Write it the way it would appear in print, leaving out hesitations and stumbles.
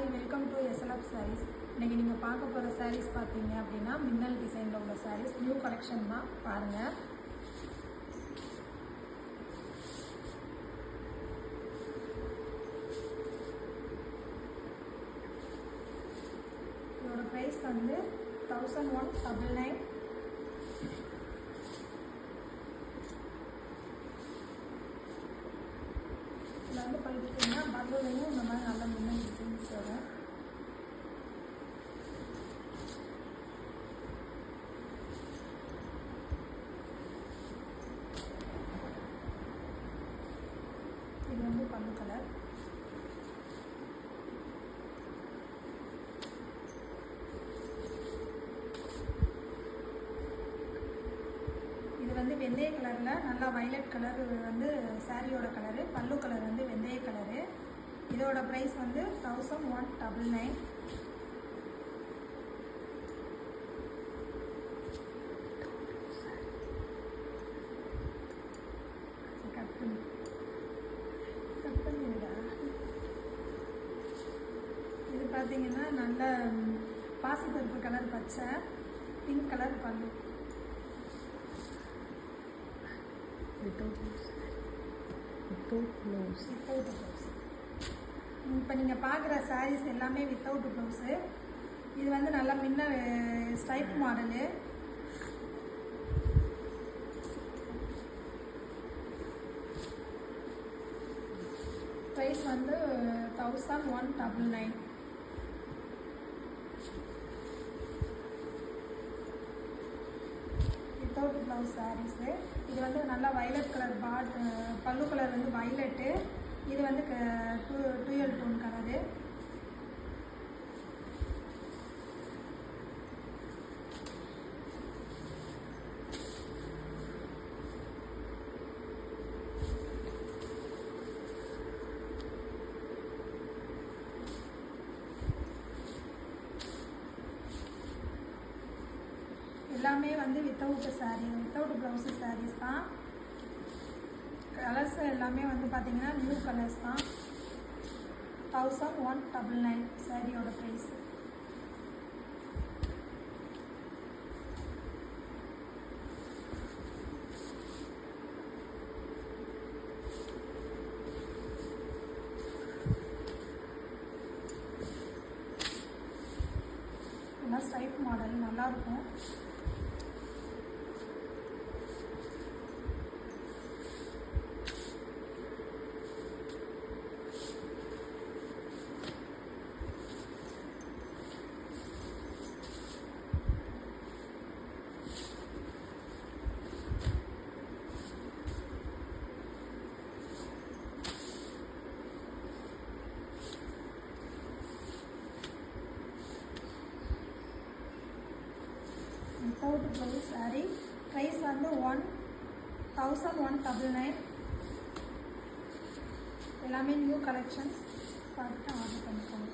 Hi, welcome to SLF sarees. இன்றைக்கி நீங்கள் பார்க்க போகிற sarees பார்த்தீங்க அப்படின்னா மின்னல் டிசைனில் உள்ள sarees, நியூ கலெக்ஷன் தான். பாருங்கள், இதோட ப்ரைஸ் வந்து 1199. இதில் வந்து பார்த்துட்டிங்கன்னா பல்லுலையும் இந்த மாதிரி நல்ல மின்னல் டிசைன்ஸ் வரும். இது வந்து பல்லு கலர். இது வந்து வெந்தய கலரில் நல்லா வயலட் கலர் வந்து சாரியோட கலரு, பல்லு கலர் வந்து வெந்தய கலரு. இதோட ப்ரைஸ் வந்து 1199. இது பார்த்தீங்கன்னா நல்ல பாசிப்பருப்பு கலர் பச்சை, பிங்க் கலர் பல்லு. Without blouse. இப்போ நீங்கள் பார்க்குற சாரீஸ் எல்லாமே வித்தவுட் ப்ளவுஸு. இது வந்து நல்லா முன்ன ஸ்டைப் மாடலு. ப்ரைஸ் வந்து 1199. Without blouse saris. இது வந்து நல்லா வயலட் கலர் பல்லு கலர் வந்து வயலட்டு. இது வந்து டூயல் டோன் கலரு. எல்லாமே வந்து வித்தவுட் ப்ளவுஸு சாரீஸ் தான். கலர்ஸ் எல்லாமே வந்து பார்த்தீங்கன்னா நியூ கலர்ஸ் தான். 1199 சாரியோட ப்ரைஸ். எல்லாம் ஸ்டைப் மாடல் நல்லாயிருக்கும். Without blouse sari. ப்ரைஸ் வந்து 1199. எல்லாமே நியூ கலெக்ஷன்ஸ் பார்த்துட்டு ஆர்டர் பண்ணிக்கோங்க.